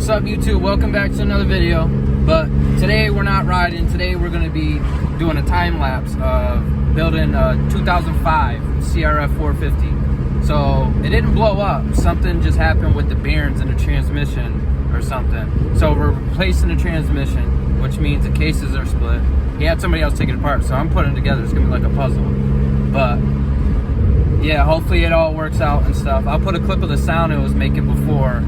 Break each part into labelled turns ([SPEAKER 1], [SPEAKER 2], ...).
[SPEAKER 1] What's up, YouTube? Welcome back to another video. But today we're not riding. Today we're going to be doing a time lapse of building a 2005 CRF450. So it didn't blow up. Something just happened with the bearings in the transmission or something. So we're replacing the transmission, which means the cases are split. He had somebody else take it apart, so I'm putting it together. It's going to be like a puzzle. But yeah, hopefully it all works out and stuff. I'll put a clip of the sound it was making before,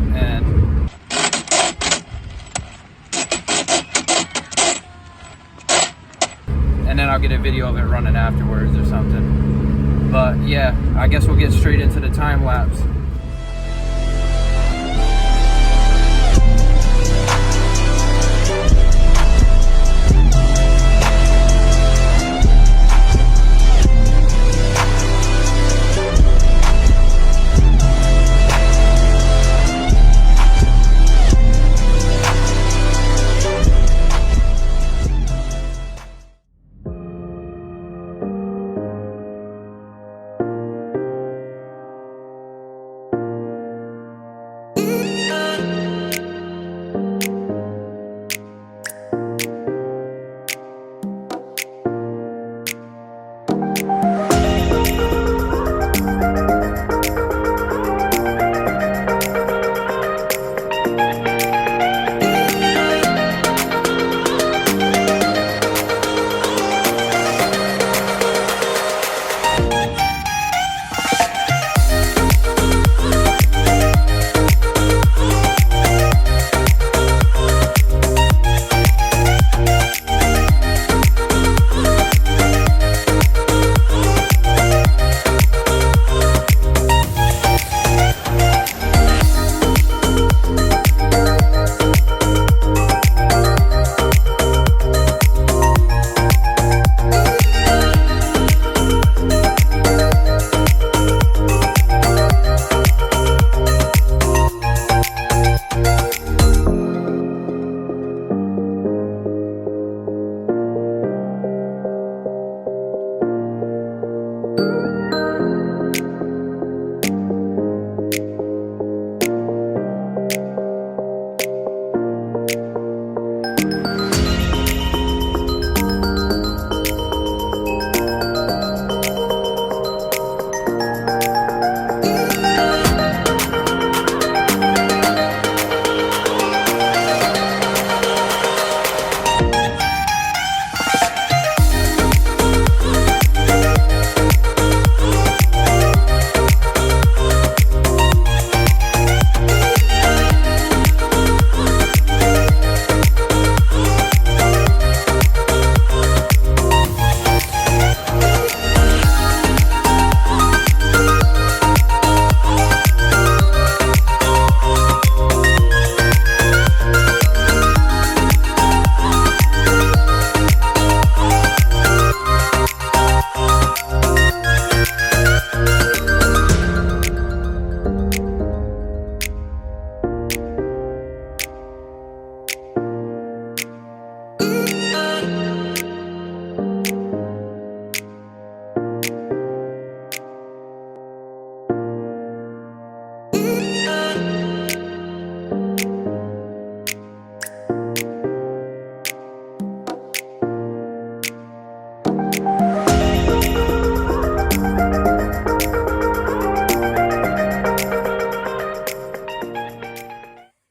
[SPEAKER 1] and then I'll get a video of it running afterwards or something. But yeah, I guess we'll get straight into the time lapse.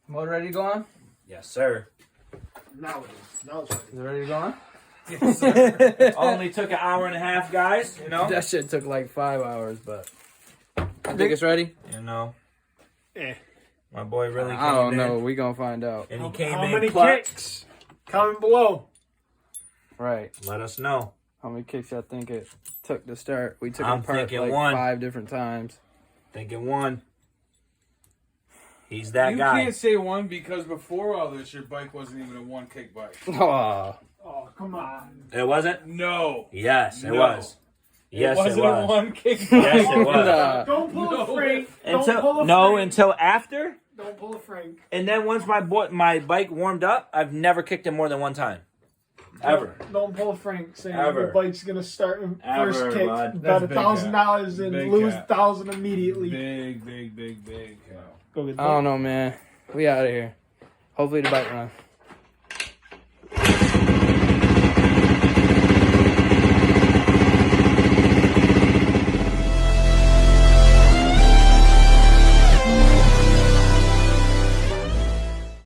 [SPEAKER 1] Motor ready to go on?
[SPEAKER 2] Yes, sir.
[SPEAKER 3] Now it is. Now it's ready.
[SPEAKER 1] Is it ready to go on?
[SPEAKER 3] Yes, sir.
[SPEAKER 2] Only took an hour and a half, guys. You know.
[SPEAKER 1] That shit took like 5 hours, but I think it's ready.
[SPEAKER 2] You know.
[SPEAKER 3] Eh.
[SPEAKER 2] My boy really came
[SPEAKER 1] I don't
[SPEAKER 2] in,
[SPEAKER 1] know. We gonna find out.
[SPEAKER 2] and he came
[SPEAKER 3] How
[SPEAKER 2] in
[SPEAKER 3] many
[SPEAKER 2] clutch.
[SPEAKER 3] kicks? Comment below.
[SPEAKER 1] Right.
[SPEAKER 2] Let us know.
[SPEAKER 1] How many kicks I think it took to start? We took
[SPEAKER 2] I'm
[SPEAKER 1] it apart
[SPEAKER 2] thinking
[SPEAKER 1] like
[SPEAKER 2] one.
[SPEAKER 1] 5 different times.
[SPEAKER 2] Thinking one. He's that
[SPEAKER 4] You
[SPEAKER 2] guy.
[SPEAKER 4] can't say one because before all this, your bike wasn't even a one kick bike.
[SPEAKER 1] Oh,
[SPEAKER 3] Oh, come on.
[SPEAKER 2] It wasn't.
[SPEAKER 4] No.
[SPEAKER 2] Yes, it
[SPEAKER 4] No.
[SPEAKER 2] was. Yes,
[SPEAKER 4] It wasn't
[SPEAKER 2] it was.
[SPEAKER 4] a one kick bike.
[SPEAKER 2] Yes, it was.
[SPEAKER 1] Nah.
[SPEAKER 3] Don't pull
[SPEAKER 4] No.
[SPEAKER 3] a Frank. Don't pull
[SPEAKER 2] Until
[SPEAKER 3] a
[SPEAKER 2] no,
[SPEAKER 3] Frank.
[SPEAKER 2] until after,
[SPEAKER 3] Don't pull a Frank.
[SPEAKER 2] and then once my bike warmed up, I've never kicked it more than one time. Ever.
[SPEAKER 3] Don't pull a Frank saying
[SPEAKER 2] Ever.
[SPEAKER 3] your bike's gonna start in
[SPEAKER 2] Ever,
[SPEAKER 3] first kick,
[SPEAKER 2] bud.
[SPEAKER 3] bet
[SPEAKER 4] That's big
[SPEAKER 3] $1,000 and
[SPEAKER 4] Big
[SPEAKER 3] lose
[SPEAKER 4] cat.
[SPEAKER 3] $1,000 immediately.
[SPEAKER 4] Big.
[SPEAKER 3] Go get
[SPEAKER 1] I don't know, man. We out of here. Hopefully the bike runs.